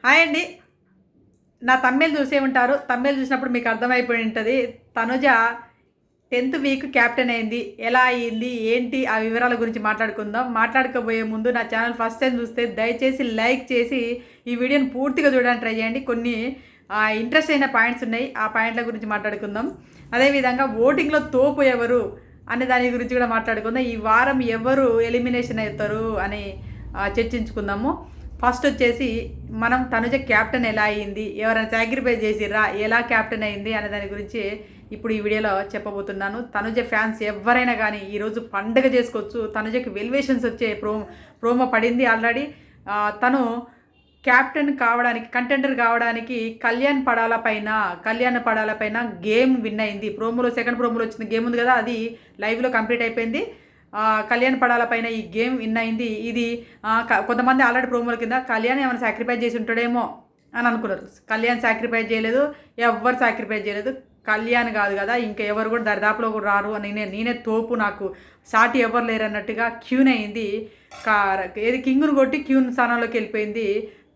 Hi అండి. నా తమ్మెలు చూసే ఉంటారు. తమ్మెలు చూసినప్పుడు మీకు అర్థమైపోయి ఉంటుంది. తనుజ 10th వీక్ క్యాప్టెన్ అయింది. ఎలా అయింది? ఏంటి? ఆ వివరాల గురించి మాట్లాడుకుందాం. మాట్లాడుకోబోయే ముందు నా ఛానల్ ఫస్ట్ టైం చూస్తే దయచేసి లైక్ చేసి ఈ వీడియోని పూర్తిగా చూడడానికి ట్రై చేయండి. కొన్ని ఇంట్రెస్ట్ అయిన పాయింట్స్ ఉన్నాయి. ఆ పాయింట్ల గురించి మాట్లాడుకుందాం. అదేవిధంగా ఓటింగ్లో తోపు ఎవరు అనే దాని గురించి కూడా మాట్లాడుకుందాం. ఈ వారం ఎవరు ఎలిమినేషన్ అవుతారు అని చర్చించుకుందాము. ఫస్ట్ వచ్చేసి మనం తనుజ క్యాప్టెన్ ఎలా అయింది, ఎవరైనా సాక్రిఫైస్ చేసిర్రా, ఎలా క్యాప్టెన్ అయింది అనే దాని గురించి ఇప్పుడు ఈ వీడియోలో చెప్పబోతున్నాను. తనుజ ఫ్యాన్స్ ఎవరైనా కానీ ఈరోజు పండుగ చేసుకోవచ్చు. తనుజకి వెల్వేషన్స్ వచ్చే ప్రోమో పడింది ఆల్రెడీ. తను క్యాప్టెన్ కావడానికి, కంటెండర్ కావడానికి కళ్యాణ్ పడాల పైన గేమ్ విన్ అయింది. సెకండ్ ప్రోమోలో వచ్చిన గేమ్ ఉంది కదా, అది లైవ్లో కంప్లీట్ అయిపోయింది. కళ్యాణ్ పడాల పైన ఈ గేమ్ విన్ అయింది. ఇది కొంతమంది ఆల్రెడీ ప్రోమోల కింద కళ్యాణ్ ఏమైనా సాక్రిఫైస్ చేసి ఉంటాడేమో అని అనుకున్నారు. కళ్యాణ్ సాక్రిఫైస్ చేయలేదు, ఎవ్వరు సాక్రిఫైస్ చేయలేదు. కళ్యాణ్ కాదు కదా, ఇంకా ఎవరు కూడా దరిదాపులో కూడా రారు అని నేనే తోపు, నాకు సాటి ఎవరు లేరు అన్నట్టుగా క్యూన్ అయింది. ఏది కింగ్ను కొట్టి క్యూన్ స్థానంలోకి వెళ్ళిపోయింది.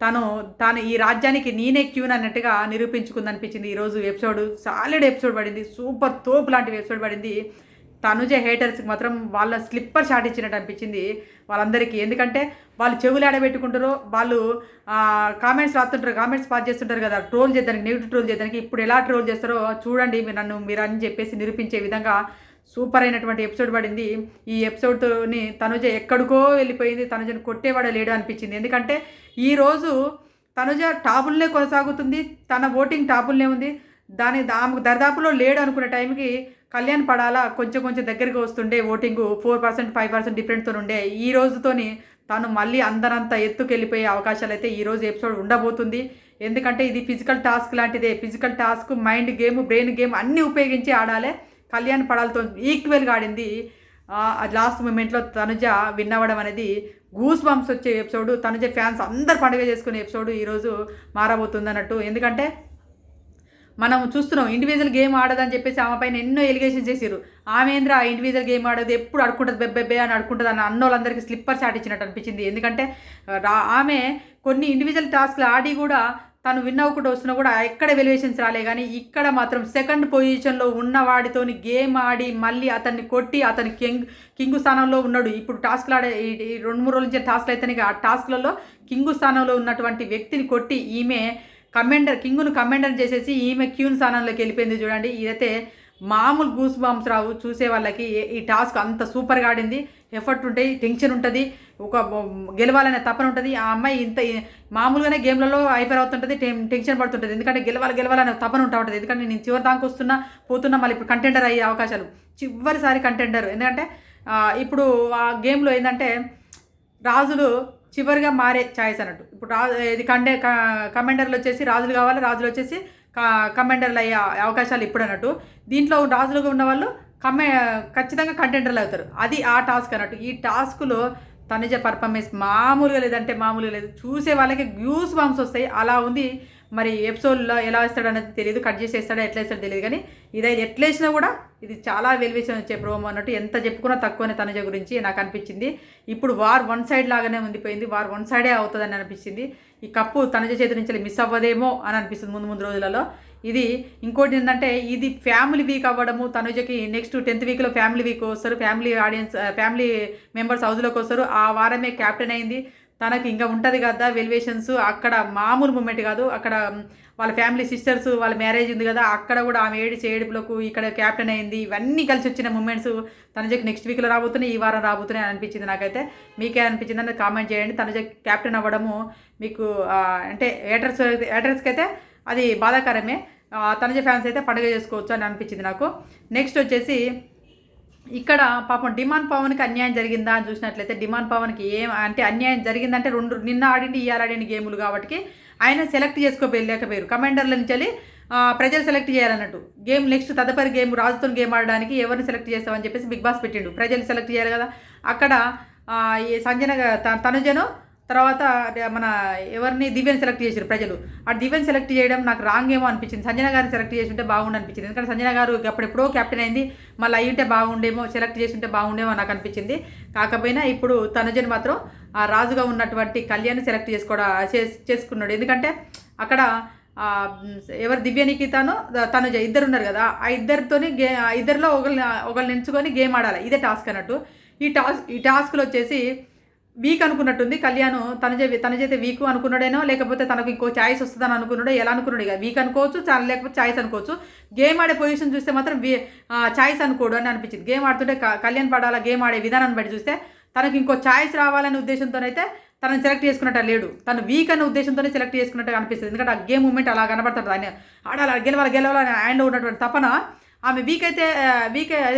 తాను ఈ రాజ్యానికి నేనే క్యూన్ అన్నట్టుగా నిరూపించుకుంది అనిపించింది. ఈరోజు ఎపిసోడ్ సాలిడ్ ఎపిసోడ్ పడింది. సూపర్ తోపు లాంటి ఎపిసోడ్ పడింది. తనుజ హేటర్స్కి మాత్రం వాళ్ళ స్లిప్పర్ షాట్ ఇచ్చినట్టు అనిపించింది వాళ్ళందరికీ. ఎందుకంటే వాళ్ళు చెవులు ఆడబెట్టుకుంటారో, వాళ్ళు కామెంట్స్ రాస్తుంటారు, కామెంట్స్ పాస్ చేస్తుంటారు కదా, ట్రోల్ చేద్దానికి, నెగిటివ్ ట్రోల్ చేద్దానికి. ఇప్పుడు ఎలా ట్రోల్ చేస్తారో చూడండి మీరు అని చెప్పేసి నిరూపించే విధంగా సూపర్ అయినటువంటి ఎపిసోడ్ పడింది. ఈ ఎపిసోడ్ని తనుజ ఎక్కడికో వెళ్ళిపోయింది. తనుజను కొట్టేవాడే లేడు అనిపించింది. ఎందుకంటే ఈరోజు తనుజ టాపుల్నే కొనసాగుతుంది, తన ఓటింగ్ టాపుల్నే ఉంది. ఆమెకు దరిదాపులో లేడు అనుకునే టైంకి కళ్యాణ్ పడాలా కొంచెం దగ్గరికి వస్తుండే. ఓటింగు 4%, 5% డిఫరెంట్తో ఉండే. ఈ రోజుతోని తను మళ్ళీ అందరంత ఎత్తుకు వెళ్ళిపోయే అవకాశాలు అయితే ఈరోజు ఎపిసోడ్ ఉండబోతుంది. ఎందుకంటే ఇది ఫిజికల్ టాస్క్ లాంటిదే. Physical task, mind game, brain game అన్నీ ఉపయోగించి ఆడాలి. కళ్యాణ్ పడాలతో ఈక్వల్గా ఆడింది. లాస్ట్ మూమెంట్లో తనుజ విన్ అవ్వడం అనేది గూస్ బంప్స్ వచ్చే ఎపిసోడ్. తనుజ ఫ్యాన్స్ అందరు పండుగ చేసుకునే ఎపిసోడ్ ఈరోజు మారబోతుంది అన్నట్టు. ఎందుకంటే మనం చూస్తున్నాం, ఇండివిజువల్ గేమ్ ఆడదని చెప్పేసి ఆమె పైన ఎన్నో ఎలిగేషన్స్ చేసారు. ఆమె ఇండివిజువల్ గేమ్ ఆడదు, ఎప్పుడు అడుకుంటుంది, బెబ్బెబ్బే అని అడుకుంటుంది అన్న అన్నోళ్ళందరికీ స్లిప్పర్ షాట్ ఇచ్చినట్టు అనిపించింది. ఎందుకంటే ఆమె కొన్ని ఇండివిజువల్ టాస్క్లు ఆడి కూడా తను విన్ అవ్వకుండా వస్తున్నా కూడా ఎక్కడ వెల్యుయేషన్స్ రాలే. కానీ ఇక్కడ మాత్రం సెకండ్ పొజిషన్లో ఉన్న వాడితోని గేమ్ ఆడి మళ్ళీ అతన్ని కొట్టి అతని కింగు స్థానంలో ఉన్నాడు. ఇప్పుడు టాస్క్లు ఆడే ఈ 2-3 రోజుల నుంచి టాస్క్లు అయితేనే ఆ టాస్క్లలో కింగు స్థానంలో ఉన్నటువంటి వ్యక్తిని కొట్టి ఈమె కింగును కమెండర్ చేసేసి ఈమె క్యూన్ స్థానంలోకి వెళ్ళిపోయింది. చూడండి, ఇదైతే మామూలు గూస్ బాంబ్స్ రావు చూసే వాళ్ళకి. ఈ టాస్క్ అంత సూపర్గా ఆడింది. ఎఫర్ట్ ఉంటాయి, టెన్షన్ ఉంటుంది, ఒక గెలవాలనే తపన ఉంటుంది. ఆ అమ్మాయి ఇంత మామూలుగానే గేమ్లలో హైపర్ అవుతుంటుంది, టెన్షన్ పడుతుంటుంది. ఎందుకంటే గెలవాలనే తపన ఉంటుంది. ఎందుకంటే నేను చివరి దానికి పోతున్నా మళ్ళీ ఇప్పుడు కంటెండర్ అయ్యే అవకాశాలు, చివరిసారి కంటెండర్. ఎందుకంటే ఇప్పుడు ఆ గేమ్లో ఏంటంటే రాజులు చివరిగా మారే ఛాయిస్ అన్నట్టు. ఇప్పుడు ఇది కమాండర్లు వచ్చేసి రాజులు కావాలి, రాజులు వచ్చేసి కమాండర్లు అయ్యే అవకాశాలు ఇప్పుడు అన్నట్టు. దీంట్లో రాజులుగా ఉన్న వాళ్ళు ఖచ్చితంగా కంటెండర్లు అవుతారు. అది ఆ టాస్క్ అన్నట్టు. ఈ టాస్క్లో తనుజ పర్ఫార్మెన్స్ మామూలుగా లేదంటే మామూలుగా లేదు. చూసే వాళ్ళకి గ్యూస్ బంప్స్ వస్తాయి, అలా ఉంది. మరి ఎపిసోడ్లో ఎలా వేస్తాడు అనేది తెలియదు, కట్ చేసి వేస్తాడో ఎట్లా వేస్తాడో తెలియదు. కానీ ఇది ఎట్లా వేసినా కూడా ఇది చాలా వెల్వేషన్ వచ్చే ప్రోమో అన్నట్టు. ఎంత చెప్పుకున్నా తక్కువనే తనుజ గురించి నాకు అనిపించింది. ఇప్పుడు వార్ వన్ సైడ్ లాగానే ఉండిపోయింది, వార్ వన్ సైడే అవుతుందని అనిపించింది. ఈ కప్పు తనుజ చేతి నుంచి మిస్ అవ్వదేమో అని అనిపిస్తుంది ముందు రోజులలో. ఇది ఇంకోటి ఏంటంటే ఇది ఫ్యామిలీ వీక్ అవ్వడము. తనుజకి నెక్స్ట్ 10th వీక్లో ఫ్యామిలీ వీక్ వస్తారు, ఫ్యామిలీ మెంబర్స్ హౌస్లోకి వస్తారు. ఆ వారమే క్యాప్టెన్ అయింది. తనకి ఇంకా ఉంటుంది కదా వెల్యుయేషన్స్. అక్కడ మామూలు మూమెంట్ కాదు, అక్కడ వాళ్ళ ఫ్యామిలీ సిస్టర్స్ వాళ్ళ మ్యారేజ్ ఉంది కదా, అక్కడ కూడా ఆమె ఏడుపులకు ఇక్కడ క్యాప్టెన్ అయింది. ఇవన్నీ కలిసి వచ్చిన మూమెంట్స్ తనుజకి నెక్స్ట్ వీక్లో రాబోతున్నాయి, ఈ వారం రాబోతున్నాయి అనిపించింది నాకైతే. మీకే అనిపించింది అని కామెంట్ చేయండి. తనుజ క్యాప్టెన్ అవ్వడము మీకు అంటే ఏటర్స్కి అయితే అది బాధాకరమే. తనుజ ఫ్యాన్స్ అయితే పండుగ చేసుకోవచ్చు అని అనిపించింది నాకు. నెక్స్ట్ వచ్చేసి ఇక్కడ పాపం డిమాండ్ పవన్కి అన్యాయం జరిగిందా అని చూసినట్లయితే, డిమాండ్ పవన్కి అంటే అన్యాయం జరిగిందంటే నిన్న ఆడిండి ఇవాళ ఆడిండి గేములు కాబట్టి ఆయన సెలెక్ట్ చేసుకోలేకపోయారు. కమాండర్ల నుంచి వెళ్ళి ప్రజలు సెలెక్ట్ చేయాలన్నట్టు. గేమ్ నెక్స్ట్ తదుపరి గేమ్ రాజుతో గేమ్ ఆడడానికి ఎవరిని సెలెక్ట్ చేస్తామని చెప్పేసి బిగ్ బాస్ పెట్టిండు. ప్రజలు సెలెక్ట్ చేయాలి కదా. అక్కడ ఈ తనుజను తర్వాత మన ఎవరిని దివ్యని సెలెక్ట్ చేశారు ప్రజలు. ఆ దివ్యని సెలెక్ట్ చేయడం నాకు రాంగ్ ఏమో అనిపించింది. సంజన గారిని సెలెక్ట్ చేసి ఉంటే బాగుండు అనిపించింది. ఎందుకంటే సంజన గారు అప్పుడెప్పుడో క్యాప్టెన్ అయింది, మళ్ళీ అయ్యి ఉంటే బాగుండేమో, సెలెక్ట్ చేసి ఉంటే బాగుండేమో నాకు అనిపించింది. కాకపోయినా ఇప్పుడు తనుజని మాత్రం ఆ రాజుగా ఉన్నటువంటి కళ్యాణ్ సెలెక్ట్ చేసుకున్నాడు. ఎందుకంటే అక్కడ ఎవరు దివ్యనికి తనుజ ఇద్దరు ఉన్నారు కదా, ఆ ఇద్దరితోని ఇద్దరిలో ఒకరిని ఎంచుకొని గేమ్ ఆడాలి. ఇదే టాస్క్ అన్నట్టు. ఈ టాస్క్లో వచ్చేసి వీక్ అనుకున్నట్టుంది కళ్యాణ్. తనజైతే వీక్ అనుకున్నాడేనో, లేకపోతే తనకు ఇంకో ఛాయిస్ వస్తుందని అనుకున్నాడో, ఎలా అనుకున్నాడు ఇక వీక్ అనుకోవచ్చు, లేకపోతే ఛాయిస్ అనుకోవచ్చు. గేమ్ ఆడే పొజిషన్ చూస్తే మాత్రం ఛాయిస్ అనుకోడు అని అనిపించింది. గేమ్ ఆడుతుంటే కళ్యాణ్ పడాలా గేమ్ ఆడే విధానాన్ని బట్టి చూస్తే తనకి ఇంకో ఛాయిస్ రావాలనే ఉద్దేశంతోనైతే తనని సెలెక్ట్ చేసుకున్నట్టు లేడు. తను వీక్ అనే ఉద్దేశంతోనే సెలెక్ట్ చేసుకున్నట్టు అనిపిస్తుంది. ఎందుకంటే ఆ గేమ్ మూమెంట్ అలా కనబడుతుంది. ఆయన ఆడాలి, గెలవాలని ఆయనలో ఉన్నటువంటి తపన. ఆమె వీక్ అయితే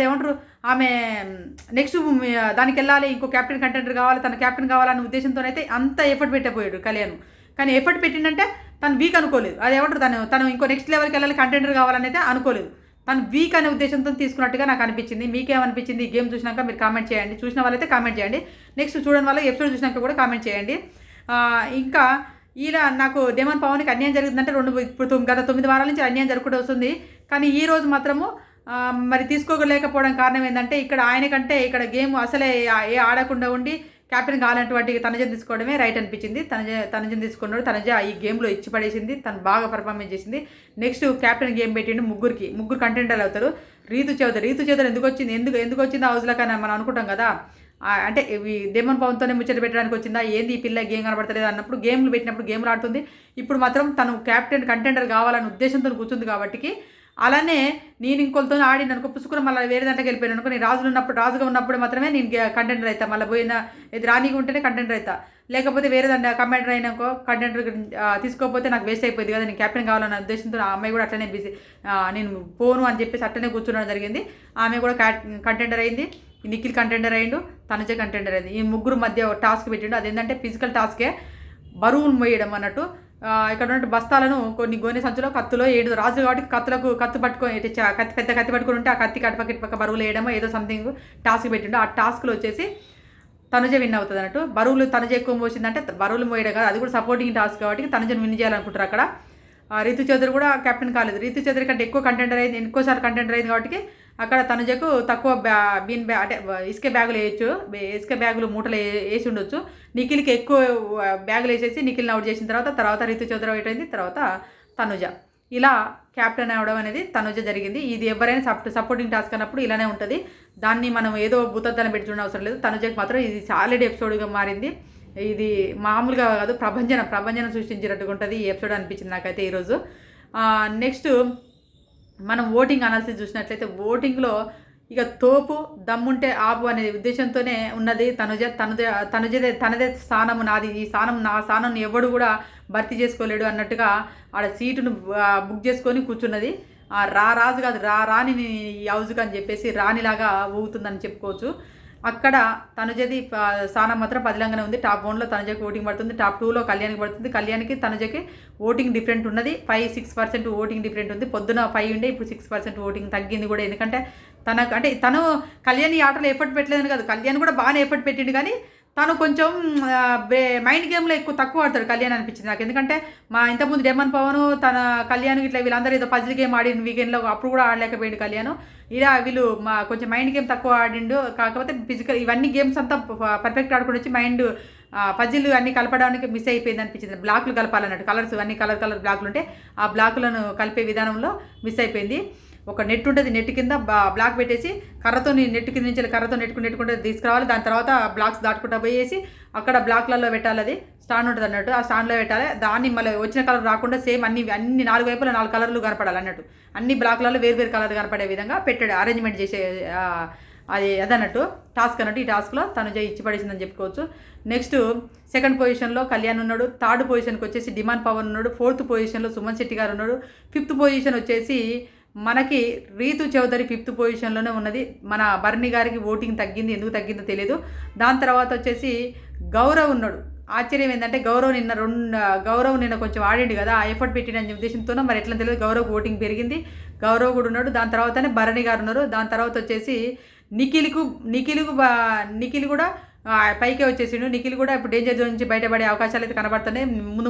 ఏమంటారు, ఆమె నెక్స్ట్ దానికి వెళ్ళాలి, ఇంకో క్యాప్టెన్ కంటెండర్ కావాలి, తన క్యాప్టెన్ కావాలనే ఉద్దేశంతోనైతే అంత ఎఫర్ట్ పెట్టిపోయాడు కళ్యాణ్. కానీ ఎఫర్ట్ పెట్టిందంటే తను వీక్ అనుకోలేదు. అది ఏమంటారు, తను ఇంకో నెక్స్ట్ లెవెల్కి వెళ్ళాలి, కంటెండర్ కావాలని అయితే అనుకోలేదు. తను వీక్ అనే ఉద్దేశంతో తీసుకున్నట్టుగా నాకు అనిపించింది. మీకేమనిపించింది ఈ గేమ్ చూసినాక మీరు కామెంట్ చేయండి. చూసిన వాళ్ళైతే కామెంట్ చేయండి. నెక్స్ట్ చూడని వాళ్ళకి ఎపిసోడ్ చూసినాక కూడా కామెంట్ చేయండి. ఇంకా ఇలా నాకు డెమన్ పవన్కి అన్యాయం జరుగుతుందంటే ఇప్పుడు గత 9 వారాల నుంచి అన్యాయం జరుగుతూ వస్తుంది. కానీ ఈ రోజు మాత్రము మరి తీసుకోలేకపోవడం కారణం ఏంటంటే ఇక్కడ గేమ్ అసలే ఆడకుండా ఉండి క్యాప్టెన్ కావాలన్నటువంటి తనుజని తీసుకోవడమే రైట్ అనిపించింది. తనుజని తీసుకున్నాడు. తనుజ ఈ గేమ్లో ఇచ్చి పడేసింది. తను బాగా పర్ఫార్మెన్స్ చేసింది. నెక్స్ట్ క్యాప్టెన్ గేమ్ పెట్టిండు. ముగ్గురు కంటెండర్లు అవుతారు. రీతు చౌదరి ఎందుకు వచ్చింది హౌస్లో కానీ మనం అనుకుంటాం కదా, అంటే ఇవి డెమన్ పవన్తోనే ముచ్చట పెట్టడానికి వచ్చిందా, ఏంది ఈ పిల్ల గేమ్ కనబడతలేదు అన్నప్పుడు గేమ్లు పెట్టినప్పుడు గేమ్లు ఆడుతుంది. ఇప్పుడు మాత్రం తను కంటెండర్ కావాలనే ఉద్దేశంతో కూర్చుంది. కాబట్టి అలానే నేను ఇంకొలతో ఆడిన అనుకో పుసుకుని మళ్ళీ వేరే దాంట్లోకి వెళ్ళిపోయాను అనుకో, నేను రాజుగా ఉన్నప్పుడు మాత్రమే నేను కంటెండర్ అవుతా. మళ్ళీ పోయిన ఇది రాణిగా ఉంటేనే కంటెండర్ అవుతా. లేకపోతే వేరే దాంట్లో కమాండర్ అయినాకో కంటెండర్ తీసుకోకపోతే నాకు వేస్ట్ అయిపోయింది కదా, నేను క్యాప్టెన్ కావాలన్న ఉద్దేశంతో ఆ అమ్మాయి కూడా అట్లనే నేను పోను అని చెప్పేసి అట్లనే కూర్చోవడం జరిగింది. ఆమె కూడా కంటెండర్ అయింది. నిఖిల్ కంటెండర్ అయ్యిండు, తనుజ కంటెండర్ అయింది. ఈ ముగ్గురు మధ్య టాస్క్ పెట్టిండు. అదేంటంటే ఫిజికల్ టాస్కే, బరువును మోయడం అన్నట్టు. ఇక్కడ ఉన్న బస్తాలను కొన్ని గోనె సంచులో కత్తులో 7 రాజు కాబట్టి కత్తు పట్టుకొని పెద్ద కత్తి పట్టుకొని ఉంటే ఆ కత్తి కట్పక్క బరువులు వేయడమో ఏదో సంథింగ్ టాస్క్ పెట్టిండు. ఆ టాస్క్లో వచ్చేసి తనుజ విన్ అవుతుంది అన్నట్టు. బరువులు తనుజ ఎక్కువ మోసిందంటే బరువులు మోయడం కాదు, అది కూడా సపోర్టింగ్ టాస్క్ కాబట్టి తనుజను విన్ చేయాలనుకుంటారు అక్కడ. రీతు చౌదరి కూడా కెప్టెన్ కాలేదు. రీతు చౌదరి కంటే ఎక్కువసార్లు కంటెండర్ అయింది కాబట్టి అక్కడ తనుజకు తక్కువ అంటే ఇసుక బ్యాగులు మూటలు వేసి ఉండొచ్చు. నిఖిల్కి ఎక్కువ బ్యాగులు వేసేసి నిఖిల్ని అవుట్ చేసిన తర్వాత రీతు చౌదరి అవుట్ అయింది, తర్వాత తనుజ. ఇలా క్యాప్టెన్ అవడం అనేది తనుజ జరిగింది. ఇది ఎవరైనా సపోర్టింగ్ టాస్క్ అన్నప్పుడు ఇలానే ఉంటుంది. దాన్ని మనం ఏదో భూతద్దాన్ని పెట్టి చూడడం అవసరం లేదు. తనుజకి మాత్రం ఇది సాలిడ్ ఎపిసోడ్గా మారింది. ఇది మామూలుగా కాదు, ప్రభంజనం సృష్టించినట్టుగా ఉంటుంది ఈ ఎపిసోడ్ అనిపించింది నాకైతే ఈరోజు. నెక్స్ట్ మనం ఓటింగ్ అనాలిసిస్ చూసినట్లయితే ఓటింగ్లో ఇక తోపు దమ్ముంటే ఆపు అనే ఉద్దేశంతోనే ఉన్నది తనదే స్థానం నాది, ఈ స్థానం నా స్థానం ఎవడు కూడా భర్తీ చేసుకోలేడు అన్నట్టుగా ఆడ సీటును బుక్ చేసుకొని కూర్చున్నది. రాజు కాదు రాణి ఈ హౌజ్కి అని చెప్పేసి రాణిలాగా ఊగుతుందని చెప్పుకోవచ్చు. అక్కడ తనుజది స్థానం మాత్రం పదిలంగానే ఉంది. టాప్ 1లో తనుజకి ఓటింగ్ పడుతుంది, టాప్ 2లో కళ్యాణ్కి పడుతుంది. కళ్యాణ్కి తనుజకి ఓటింగ్ డిఫరెంట్ ఉన్నది. 5-6% ఓటింగ్ డిఫరెంట్ ఉంది. పొద్దున 5 ఉండే, ఇప్పుడు 6% ఓటింగ్ తగ్గింది కూడా. ఎందుకంటే తను కళ్యాణ్ ఈ ఆటలో ఎఫర్ట్ పెట్టలేదని కాదు, కళ్యాణ్ కూడా బాగానే ఎఫర్ట్ పెట్టిండు. కానీ తను కొంచెం మైండ్ గేమ్లో తక్కువ ఆడతాడు కళ్యాణ్ అనిపించింది నాకు. ఎందుకంటే ఇంతకుముందు డెమన్ పవన్ కళ్యాణ్ ఇట్లా వీళ్ళందరూ ఏదో పజిల్ గేమ్ ఆడిన వీకెండ్లో అప్పుడు కూడా ఆడలేకపోయాడు కళ్యాణ్. ఇలా వీళ్ళు కొంచెం మైండ్ గేమ్ తక్కువ ఆడిండు. కాకపోతే ఫిజికల్ ఇవన్నీ గేమ్స్ అంతా పర్ఫెక్ట్ ఆడుకుని వచ్చి మైండ్ పజిల్ అన్నీ కలపడానికి మిస్ అయిపోయింది అనిపించింది. బ్లాక్లు కలపాలన్నట్టు కలర్స్ అన్ని కలర్ బ్లాక్లు ఉంటే ఆ బ్లాక్లను కలిపే విధానంలో మిస్ అయిపోయింది. ఒక నెట్ ఉంటుంది, నెట్ కింద బ్లాక్ పెట్టేసి నెట్ కింద నుంచి కర్రతో నెట్టుకుంటే తీసుకురావాలి. దాని తర్వాత బ్లాక్స్ దాటుకుంటా పోయేసి అక్కడ బ్లాక్లలో పెట్టాలి. అది స్టాండ్ ఉంటుంది అన్నట్టు, ఆ స్టాండ్లో పెట్టాలి. దాన్ని మళ్ళీ వచ్చిన కలర్ రాకుండా సేమ్ అన్ని 4 వైపులా 4 కలర్లు కనపడాలి అన్నట్టు. అన్ని బ్లాక్లలో వేరు కలర్ కనపడే విధంగా పెట్టాడు, అరేంజ్మెంట్ చేసే అదన్నట్టు టాస్క్ అన్నట్టు. ఈ టాస్క్లో తనుజ ఇచ్చి పడేసిందని చెప్పుకోవచ్చు. నెక్స్ట్ సెకండ్ పొజిషన్లో కళ్యాణ్ ఉన్నాడు. థర్డ్ పొజిషన్కి వచ్చేసి డిమాండ్ పవన్ ఉన్నాడు. ఫోర్త్ పొజిషన్లో సుమన్ శెట్టి గారు ఉన్నాడు. ఫిఫ్త్ పొజిషన్ వచ్చేసి మనకి రీతు చౌదరి 5th పొజిషన్లోనే ఉన్నది. మన భరణి గారికి ఓటింగ్ తగ్గింది, ఎందుకు తగ్గిందో తెలియదు. దాని తర్వాత వచ్చేసి గౌరవ్ ఉన్నాడు. ఆశ్చర్యం ఏంటంటే గౌరవ్ నిన్న కొంచెం ఆడిండు కదా, ఆ ఎఫర్ట్ పెట్టిన ఉద్దేశంతోనో మరి ఎట్లా తెలియదు గౌరవ్ ఓటింగ్ పెరిగింది. గౌరవ్ కూడా ఉన్నాడు. దాని తర్వాతనే భరణి గారు ఉన్నారు. దాని తర్వాత వచ్చేసి నిఖిల్ కూడా పైకే వచ్చేసిండు. నిఖిల్ కూడా ఇప్పుడు డేంజర్ జోన్ నుంచి బయటపడే అవకాశాలు అయితే కనబడుతున్నాయి.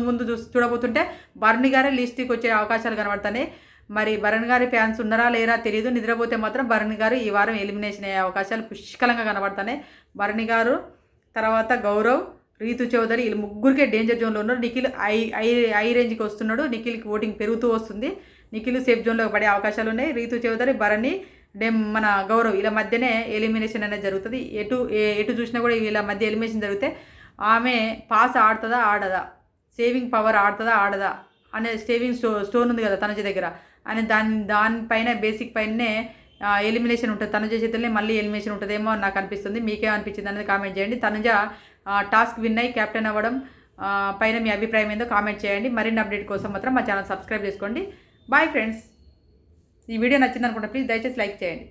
ముందు చూడబోతుంటే భరణి గారే లిస్ట్కి వచ్చే అవకాశాలు కనబడుతున్నాయి. మరి భరణ్ గారి ఫ్యాన్స్ ఉన్నారా లేరా తెలియదు. నిద్రపోతే మాత్రం భరణి గారు ఈ వారం ఎలిమినేషన్ అయ్యే అవకాశాలు పుష్కలంగా కనబడుతున్నాయి. భరణి గారు తర్వాత గౌరవ్, రీతు చౌదరి వీళ్ళు ముగ్గురికే డేంజర్ జోన్లో ఉన్నారు. నిఖిల్ ఐ రేంజ్కి వస్తున్నాడు. నిఖిల్కి ఓటింగ్ పెరుగుతూ వస్తుంది. నిఖిల్ సేఫ్ జోన్లో పడే అవకాశాలు ఉన్నాయి. రీతు చౌదరి, భరణి, మన గౌరవ్ వీళ్ళ మధ్యనే ఎలిమినేషన్ అనేది జరుగుతుంది. ఎటు చూసినా కూడా వీళ్ళ మధ్య ఎలిమినేషన్ జరిగితే ఆమె పాస్ ఆడుతుందా ఆడదా, సేవింగ్ పవర్ ఆడుతుందా ఆడదా అనే సేవింగ్ స్టోన్ ఉంది కదా తనుజ దగ్గర అని దానిపైన బేసిక్ పైనే ఎలిమినేషన్ ఉంటుంది. తనుజ చేతుల్నే మళ్ళీ ఎలిమినేషన్ ఉంటుందేమో అని నాకు అనిపిస్తుంది. మీకేమనిపించింది అనేది కామెంట్ చేయండి. తనుజ టాస్క్ విన్ అయ్యి కెప్టెన్ అవ్వడం పైన మీ అభిప్రాయం ఏందో కామెంట్ చేయండి. మరిన్ని అప్డేట్ కోసం మాత్రం మా ఛానల్ సబ్స్క్రైబ్ చేసుకోండి. Bye friends. ఈ వీడియో నచ్చింది అనుకుంటా, ప్లీజ్ దయచేసి లైక్ చేయండి.